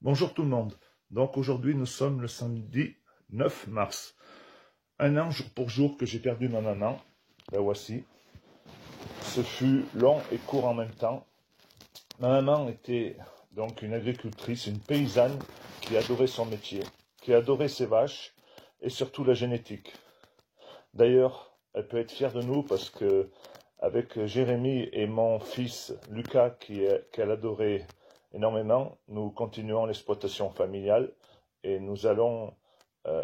Bonjour tout le monde. Donc aujourd'hui nous sommes le samedi 9 mars. Un an jour pour jour que j'ai perdu ma maman. La voici. Ce fut long et court en même temps. Ma maman était donc une agricultrice, une paysanne qui adorait son métier, qui adorait ses vaches et surtout la génétique. D'ailleurs, elle peut être fière de nous parce que avec Jérémy et mon fils Lucas, qu'elle adorait énormément, nous continuons l'exploitation familiale et nous allons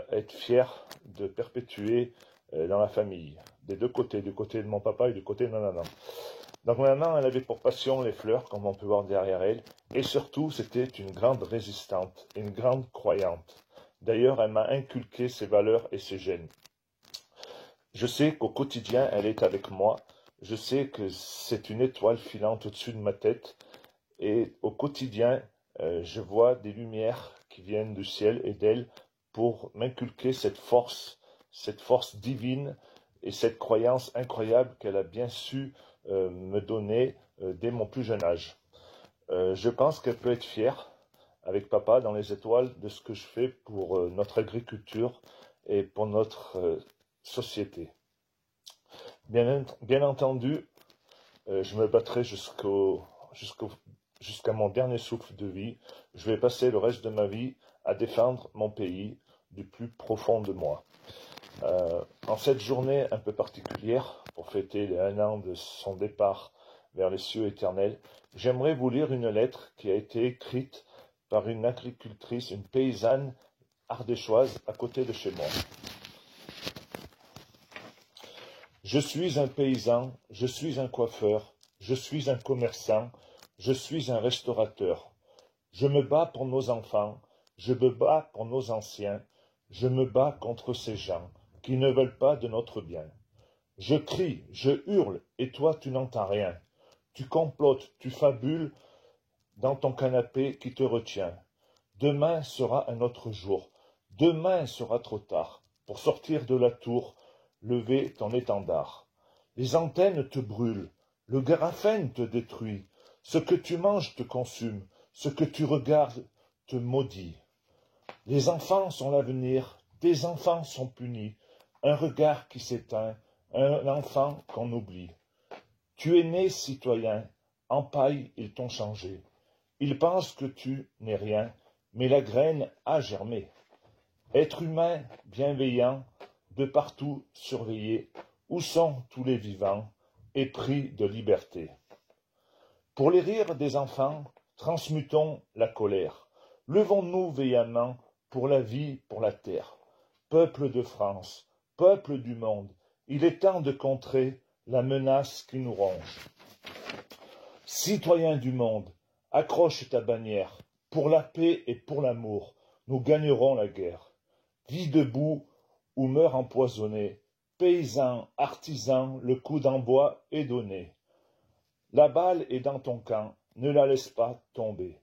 être fiers de perpétuer dans la famille, des deux côtés, du côté de mon papa et du côté de ma maman. Donc ma maman, elle avait pour passion les fleurs, comme on peut voir derrière elle, et surtout, c'était une grande résistante, une grande croyante. D'ailleurs, elle m'a inculqué ses valeurs et ses gènes. Je sais qu'au quotidien, elle est avec moi. Je sais que c'est une étoile filante au-dessus de ma tête. Et au quotidien, je vois des lumières qui viennent du ciel et d'elle pour m'inculquer cette force divine et cette croyance incroyable qu'elle a bien su me donner dès mon plus jeune âge. Je pense qu'elle peut être fière, avec papa dans les étoiles, de ce que je fais pour notre agriculture et pour notre société. Bien entendu, je me battrai jusqu'à mon dernier souffle de vie. Je vais passer le reste de ma vie à défendre mon pays du plus profond de moi. En cette journée un peu particulière, pour fêter les 1 an de son départ vers les cieux éternels, j'aimerais vous lire une lettre qui a été écrite par une agricultrice, une paysanne ardéchoise à côté de chez moi. Je suis un paysan, je suis un coiffeur, je suis un commerçant, je suis un restaurateur. Je me bats pour nos enfants, je me bats pour nos anciens, je me bats contre ces gens qui ne veulent pas de notre bien. Je crie, je hurle, et toi tu n'entends rien. Tu complotes, tu fabules dans ton canapé qui te retient. Demain sera un autre jour, demain sera trop tard pour sortir de la tour, lever ton étendard. Les antennes te brûlent, le graphène te détruit, ce que tu manges te consume, ce que tu regardes te maudit. Les enfants sont l'avenir, tes enfants sont punis, un regard qui s'éteint, un enfant qu'on oublie. Tu es né citoyen, en paille ils t'ont changé. Ils pensent que tu n'es rien, mais la graine a germé. Être humain bienveillant, de partout surveillé, où sont tous les vivants, épris de liberté. Pour les rires des enfants, transmutons la colère. Levons-nous vaillamment pour la vie, pour la terre. Peuple de France, peuple du monde, il est temps de contrer la menace qui nous ronge. Citoyens du monde, accroche ta bannière. Pour la paix et pour l'amour, nous gagnerons la guerre. Vis debout ou meurs empoisonné. Paysans, artisans, le coup d'envoi est donné. La balle est dans ton camp, ne la laisse pas tomber.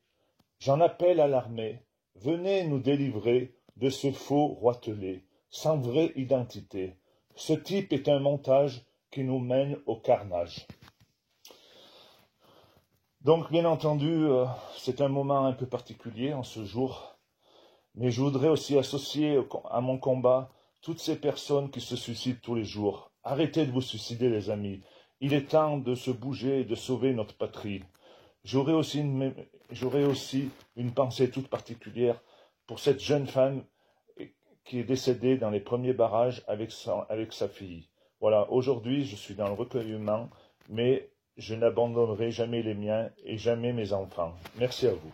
J'en appelle à l'armée, venez nous délivrer de ce faux roitelet, sans vraie identité. Ce type est un montage qui nous mène au carnage. Donc, bien entendu, c'est un moment un peu particulier en ce jour, mais je voudrais aussi associer à mon combat toutes ces personnes qui se suicident tous les jours. Arrêtez de vous suicider, les amis. Il est temps de se bouger et de sauver notre patrie. J'aurais aussi une pensée toute particulière pour cette jeune femme qui est décédée dans les premiers barrages avec sa fille. Voilà, aujourd'hui, je suis dans le recueillement, mais je n'abandonnerai jamais les miens et jamais mes enfants. Merci à vous.